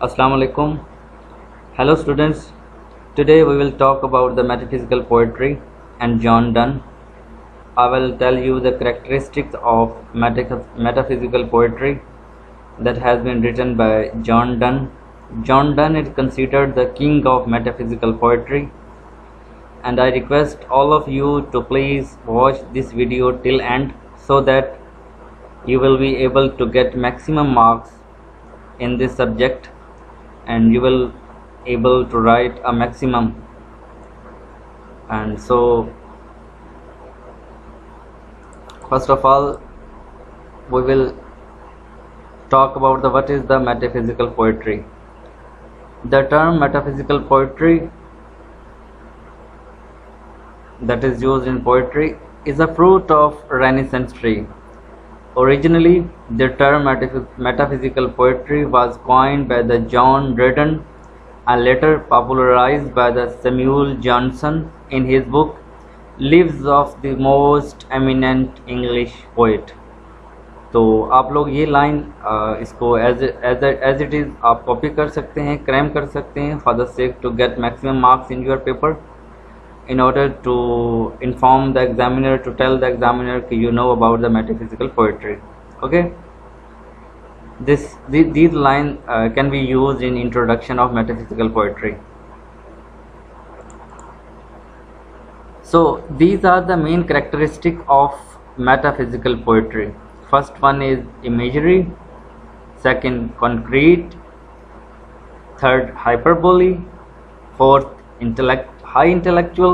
Assalamu alaikum. Hello students. Today we will talk about the metaphysical poetry and John Donne. I will tell you the characteristics of metaphysical poetry that has been written by John Donne. John Donne is considered the king of metaphysical poetry, and I request all of you to please watch this video till end so that you will be able to get maximum marks in this subject and you will able to write a maximum. And so first of all we will talk about what is the metaphysical poetry. The term metaphysical poetry that is used in poetry is a fruit of Renaissance tree. Originally, the term metaphysical poetry was coined by the John Dryden and later popularized by the Samuel Johnson in his book Lives of the Most Eminent English Poet. तो आप लोग ये line इसको as it is आप copy कर सकते हैं, cram कर सकते हैं for the sake to get maximum marks in your paper, in order to inform the examiner, to tell the examiner that you know about the metaphysical poetry. Okay, these lines can be used in introduction of metaphysical poetry. So these are the main characteristics of metaphysical poetry. First one is imagery, second concrete, third hyperbole, fourth high intellectual,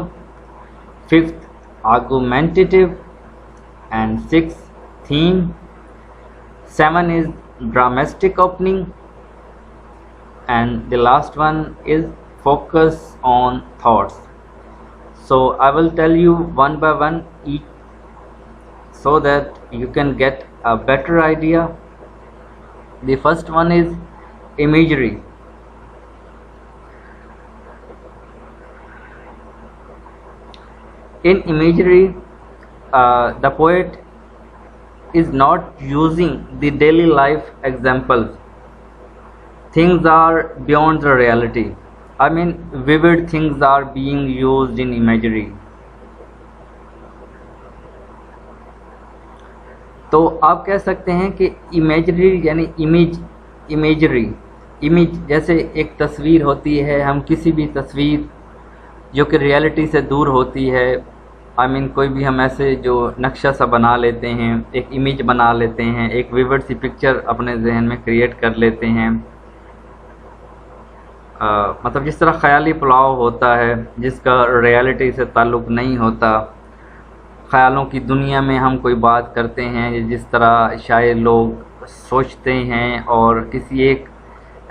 fifth argumentative, and sixth theme. 7 is dramatic opening, and the last one is focus on thoughts. So I will tell you one by one each so that you can get a better idea. The first one is imagery. In imagery, the poet is not using the daily life examples. Things are beyond the reality. I mean, vivid things are being used in imagery. तो आप कह सकते हैं कि imagery यानी image जैसे एक तस्वीर होती है, हम किसी भी तस्वीर जो कि रियलिटी से दूर होती है, आई मीन कोई भी हम ऐसे जो नक्शा सा बना लेते हैं, एक इमेज बना लेते हैं, एक विविड सी पिक्चर अपने जहन में क्रिएट कर लेते हैं। मतलब जिस तरह ख़याली पुलाव होता है जिसका रियलिटी से ताल्लुक़ नहीं होता, ख़यालों की दुनिया में हम कोई बात करते हैं जिस तरह शायद लोग सोचते हैं और किसी एक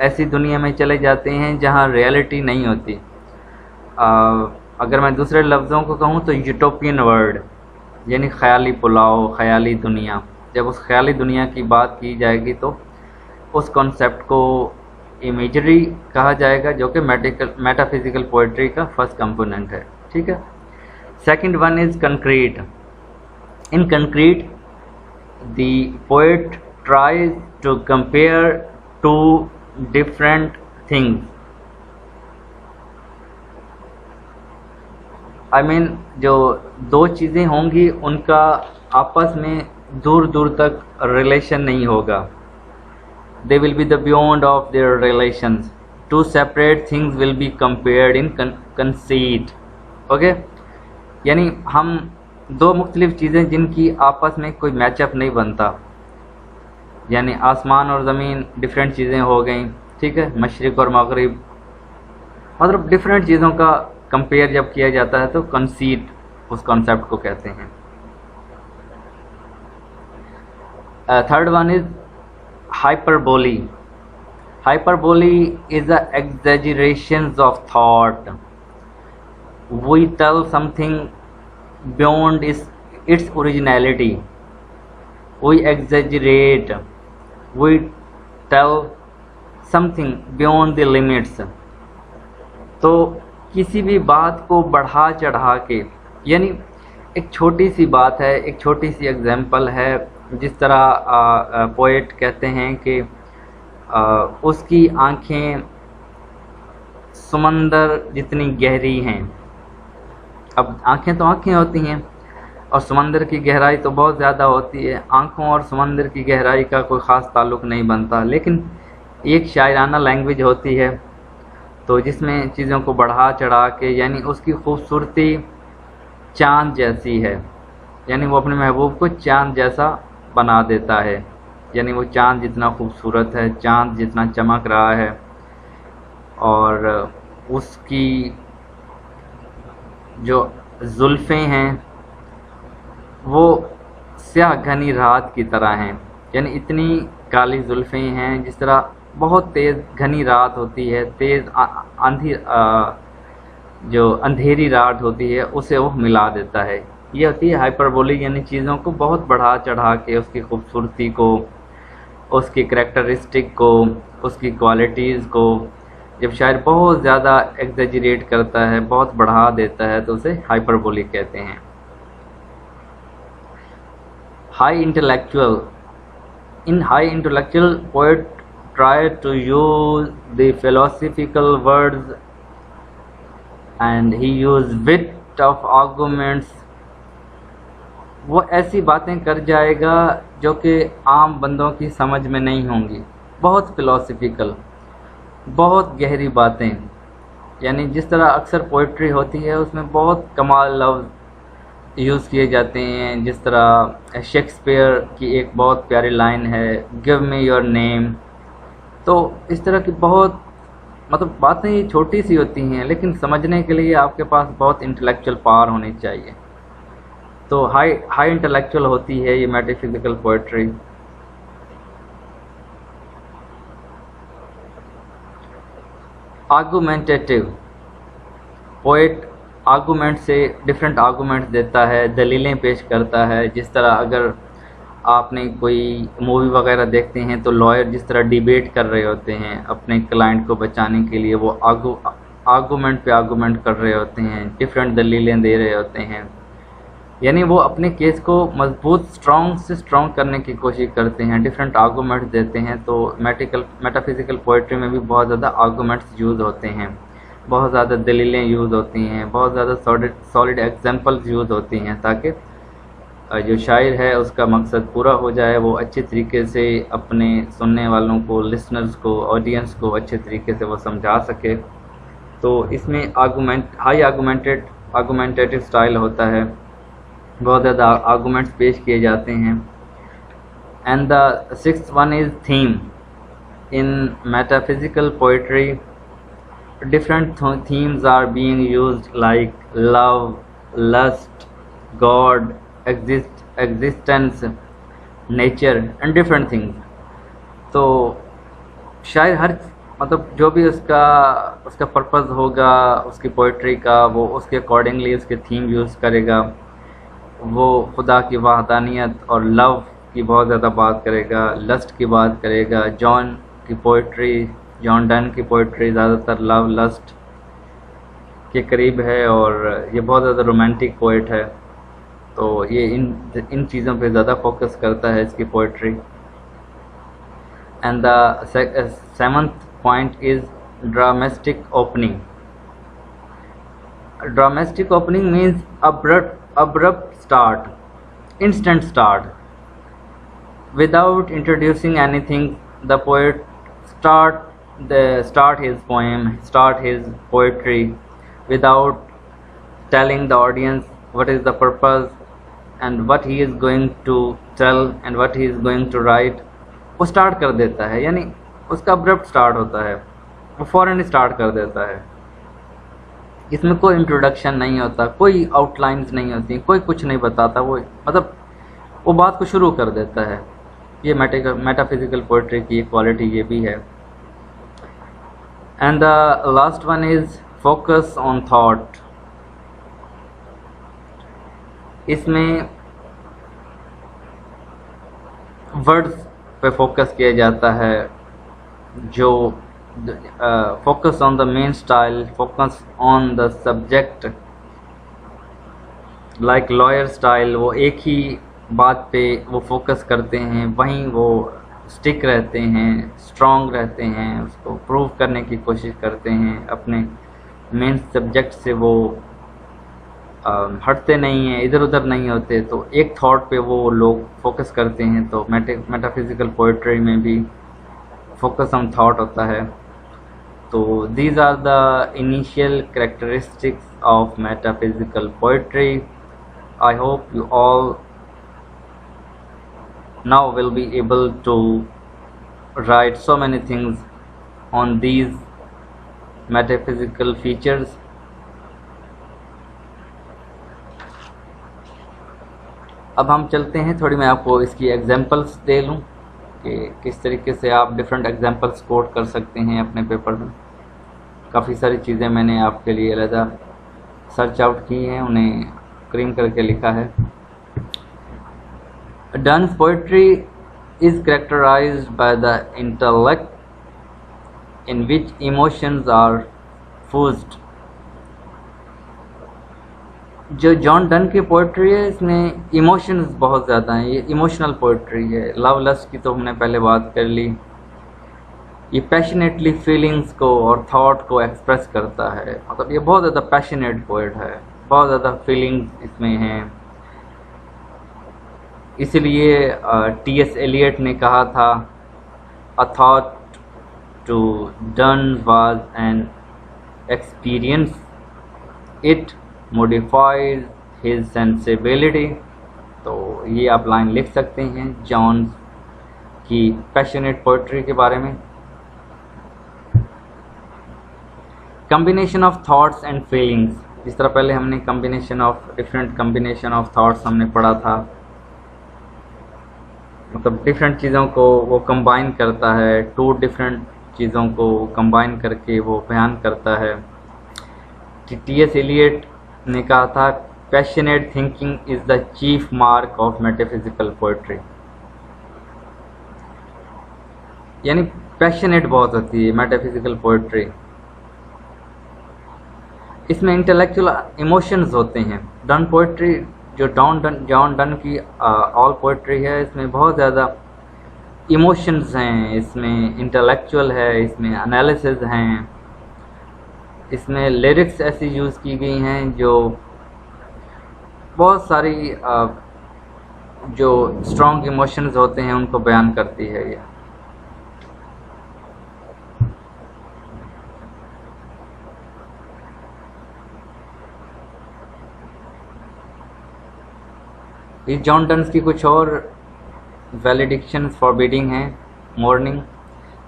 ऐसी दुनिया में चले जाते हैं जहाँ रियलिटी नहीं होती। अगर मैं दूसरे लफ्ज़ों को कहूँ तो यूटोपियन वर्ल्ड यानी ख़याली पुलाव, ख़याली दुनिया। जब उस ख़याली दुनिया की बात की जाएगी तो उस कॉन्सेप्ट को इमेजरी कहा जाएगा, जो कि मेटाफिज़िकल पोइट्री का फर्स्ट कंपोनेंट है। ठीक है। Second one is conceit. In conceit the poet tries to compare two different things. I mean जो दो चीज़ें होंगी उनका आपस में दूर दूर तक रिलेशन नहीं होगा. They will be the beyond of their relations. Two separate things will be compared in conceit. Okay, यानी हम दो मुख्तलिफ चीज़ें जिनकी आपस में कोई मैचअप नहीं बनता, यानी आसमान और ज़मीन डिफरेंट चीज़ें हो गई. ठीक है, मशरिक़ और मगरिब, मतलब डिफरेंट चीज़ों का कंपेयर जब किया जाता है तो कंसीट उस कॉन्सेप्ट को कहते हैं. Third one is hyperbole. Hyperbole is a exaggerations of thought. We tell something beyond its originality. We exaggerate. We tell something beyond the limits. तो किसी भी बात को बढ़ा चढ़ा के, यानी एक छोटी सी बात है, एक छोटी सी एग्जाम्पल है, जिस तरह पोएट कहते हैं कि उसकी आंखें समंदर जितनी गहरी हैं। अब आंखें तो आंखें होती हैं और समंदर की गहराई तो बहुत ज़्यादा होती है। आंखों और समंदर की गहराई का कोई ख़ास ताल्लुक़ नहीं बनता, लेकिन एक शायराना लैंग्वेज होती है तो जिसमें चीज़ों को बढ़ा चढ़ा के, यानी उसकी खूबसूरती चाँद जैसी है, यानी वो अपने महबूब को चाँद जैसा बना देता है। यानी वो चाँद जितना खूबसूरत है, चाँद जितना चमक रहा है, और उसकी जो जुल्फ़ें हैं वो स्याह घनी रात की तरह हैं। यानी इतनी काली जुल्फ़ें हैं, जिस तरह बहुत तेज़ घनी रात होती है, तेज़ आंधी जो अंधेरी रात होती है उसे वो मिला देता है। ये होती है हाइपरबोलिक, यानी चीज़ों को बहुत बढ़ा चढ़ा के उसकी खूबसूरती को, उसकी करैक्टरिस्टिक को, उसकी क्वालिटीज़ को जब शायर बहुत ज़्यादा एग्जेजरेट करता है, बहुत बढ़ा देता है, तो उसे हाइपरबोलिक कहते हैं। High intellectual. In high intellectual, poet try to use the philosophical words, and he use wit of arguments. वो ऐसी बातें कर जाएगा जो कि आम बंदों की समझ में नहीं होंगी। बहुत फिलोसफिकल, बहुत गहरी बातें, यानी जिस तरह अक्सर पोइट्री होती है उसमें बहुत कमाल लफ्ज़ यूज़ किए जाते हैं। जिस तरह शेक्सपियर की एक बहुत प्यारी लाइन है, गिव मी योर नेम। तो इस तरह की बहुत बातें ये छोटी सी होती हैं, लेकिन समझने के लिए आपके पास बहुत इंटेलेक्चुअल पावर होनी चाहिए। तो हाई इंटेलेक्चुअल होती है ये metaphysical poetry. Argumentative, poet argument से डिफरेंट आर्गूमेंट्स देता है, दलीलें पेश करता है। जिस तरह अगर आपने कोई मूवी वगैरह देखते हैं तो लॉयर जिस तरह डिबेट कर रहे होते हैं अपने क्लाइंट को बचाने के लिए, वो आर्गूमेंट पे आर्गूमेंट कर रहे होते हैं, डिफरेंट दलीलें दे रहे होते हैं। यानी वो अपने केस को मजबूत, स्ट्रॉन्ग से स्ट्रॉन्ग करने की कोशिश करते हैं, डिफरेंट आर्गूमेंट्स देते हैं। तो मेटाफिजिकल पोइट्री में भी बहुत ज़्यादा आर्गूमेंट्स यूज़ होते हैं, बहुत ज़्यादा दलीलें यूज़ होती हैं, बहुत ज़्यादा सॉलिड एग्जांपल्स यूज़ होती हैं, ताकि जो शायर है उसका मकसद पूरा हो जाए, वो अच्छे तरीके से अपने सुनने वालों को, लिसनर्स को, ऑडियंस को अच्छे तरीके से वो समझा सके। तो इसमें हाई आर्गूमेंटेटिव स्टाइल होता है, बहुत ज़्यादा आर्गूमेंट्स पेश किए जाते हैं। And the sixth one is theme. In metaphysical poetry different themes are being used, like love, lust, God, existence, nature and different things. तो शायर हर जो भी उसका पर्पज़ होगा उसकी पोइट्री का, वो उसके अकॉर्डिंगली उसके थीम यूज़ करेगा। वो खुदा की वहदानियत और लव की बहुत ज़्यादा बात करेगा, लस्ट की बात करेगा। जॉन डन की पोइट्री ज़्यादातर लव, लस्ट के करीब है, और ये बहुत ज़्यादा रोमांटिक पोइट है। तो ये इन चीज़ों पे ज़्यादा फोकस करता है इसकी poetry. And the seventh point is drumstick opening. Drumstick opening means abrupt start, instant start. Without introducing anything, the poet start his poem, start his poetry, without telling the audience what is the purpose and what he is going to tell and what he is going to write. वो start कर देता है, यानी उसका abrupt start होता है, वो फ़ौरन स्टार्ट कर देता है। इसमें कोई इंट्रोडक्शन नहीं होता, कोई आउटलाइंस नहीं होती, कोई कुछ नहीं बताता, वो बात को शुरू कर देता है। ये मेटाफिजिकल पोइट्री की क्वालिटी ये भी है। And the last one is focus on thought. इसमें वर्ड्स पे फोकस किया जाता है, जो focus on the main style, focus on the subject, like lawyer style। वो एक ही बात पे वो फोकस करते हैं, वहीं वो स्टिक रहते हैं, स्ट्रॉन्ग रहते हैं, उसको प्रूव करने की कोशिश करते हैं, अपने मेन सब्जेक्ट से वो हटते नहीं हैं, इधर उधर नहीं होते, तो एक थॉट पे वो लोग फोकस करते हैं। तो मेटाफिजिकल पोइट्री में भी फोकस ऑन थॉट होता है। तो these are the initial characteristics of metaphysical poetry. I hope you all now will be able to write so many things on these metaphysical features. अब हम चलते हैं, थोड़ी मैं आपको इसकी एग्जांपल्स दे लूँ कि किस तरीके से आप डिफरेंट एग्जांपल्स कोट कर सकते हैं अपने पेपर में। काफ़ी सारी चीज़ें मैंने आपके लिए अलग सर्च आउट की हैं, उन्हें क्रीम करके लिखा है। Donne's poetry is characterized by the intellect in which emotions are fused. जो जॉन डन की पोइट्री है इसमें इमोशंस बहुत ज़्यादा हैं, ये इमोशनल पोइट्री है। लव लस्ट की तो हमने पहले बात कर ली। ये पैशनेटली फीलिंग्स को और थॉट को एक्सप्रेस करता है, मतलब ये बहुत ज़्यादा पैशनेट पोइट है, बहुत ज़्यादा फीलिंग्स इसमें हैं। इसलिए टी.एस. एलियट ने कहा था, a thought to Donne was an experience, it modifies his sensibility। तो ये आप लाइन लिख सकते हैं जॉन की पैशनेट पोइट्री के बारे में। Combination of thoughts and feelings, जिस तरह पहले हमने डिफरेंट कम्बिनेशन ऑफ थॉट्स हमने पढ़ा था, मतलब डिफरेंट चीज़ों को वो कंबाइन करता है, टू डिफरेंट चीज़ों को कंबाइन करके वो बयान करता है। टी.एस. एलियट ने कहा था, passionate thinking is the chief mark of metaphysical poetry. यानी पैशनेट बहुत होती है मेटाफिजिकल पोइट्री, इसमें इंटेलेक्चुअल इमोशंस होते हैं। डन पोइट्री जो जॉन डन की ऑल पोइट्री है, इसमें बहुत ज़्यादा इमोशंस हैं, इसमें इंटेलेक्चुअल है, इसमें एनालिसिस हैं, इसमें लिरिक्स ऐसी यूज़ की गई हैं जो बहुत सारी जो स्ट्रॉन्ग इमोशंस होते हैं उनको बयान करती है। ये जॉन डन्स की कुछ और वैलिडिक्शंस फॉरबिडिंग हैं। Mourning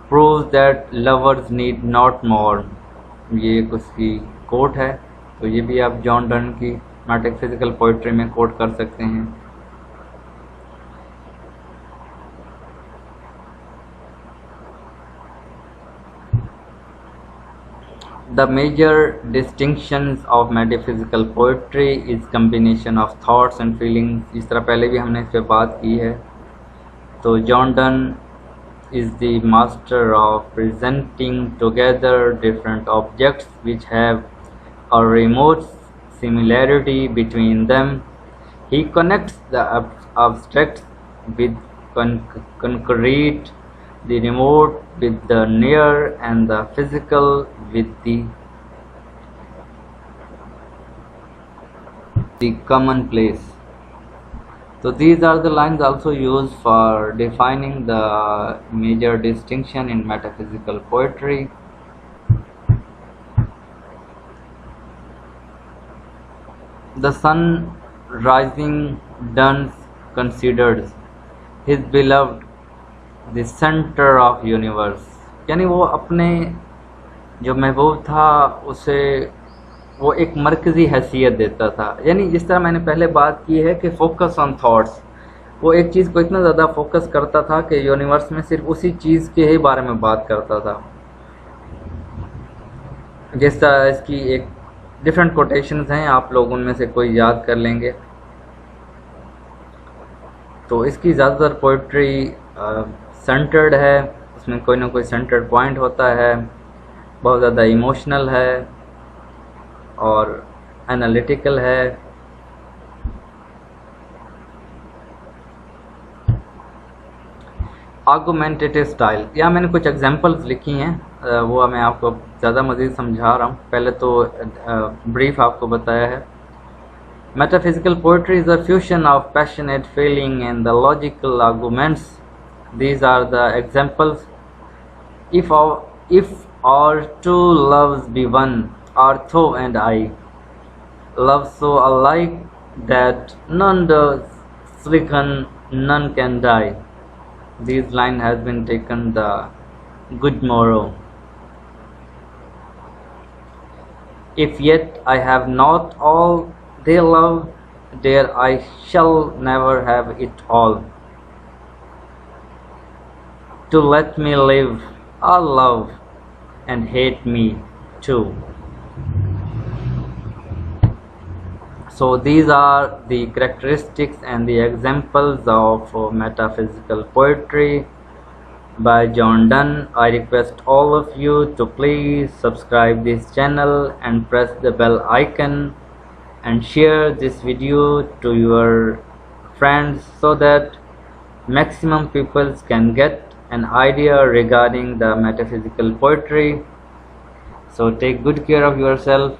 proves that lovers need not more, ये एक उसकी कोट है, तो ये भी आप जॉन डन की मेटाफिजिकल पोइट्री में कोट कर सकते हैं। The major distinctions of metaphysical poetry is combination of thoughts and feelings, इस तरह पहले भी हमने इस पर बात की है। तो John Donne is the master of presenting together different objects which have a remote similarity between them. He connects the abstract with concrete, the remote with the near, and the physical with the commonplace. So these are the lines also used for defining the major distinction in metaphysical poetry. The sun rising, Donne considers his beloved the center of universe, यानी वो अपने जो महबूब था उसे वो एक मरकज़ी हैसियत देता था। यानी जिस तरह मैंने पहले बात की है कि फोकस ऑन थॉट्स, वो एक चीज़ को इतना ज़्यादा फोकस करता था कि यूनिवर्स में सिर्फ उसी चीज़ के ही बारे में बात करता था। जिस तरह इसकी एक डिफरेंट कोटेशंस हैं, आप लोग उनमें से कोई याद कर लेंगे। तो इसकी ज़्यादातर पोइट्री सेंटर्ड है, उसमें कोई ना कोई सेंटर्ड पॉइंट होता है, बहुत ज़्यादा इमोशनल है और एनालिटिकल है। आर्गुमेंटेटिव स्टाइल, यहाँ मैंने कुछ एग्जांपल्स लिखी हैं, वो मैं आपको ज़्यादा मज़ीद समझा रहा हूँ। पहले तो ब्रीफ आपको बताया है। Metaphysical poetry is a fusion of passionate feeling and the logical arguments. These are the examples. If our two loves be one, are thou and I, love so alike that none does stricken, none can die. This line has been taken the good morrow. If yet I have not all they love, there I shall never have it all. To let me live all love and hate me too. So these are the characteristics and the examples of metaphysical poetry by John Donne. I request all of you to please subscribe this channel and press the bell icon and share this video to your friends so that maximum people can get an idea regarding the metaphysical poetry. So take good care of yourself.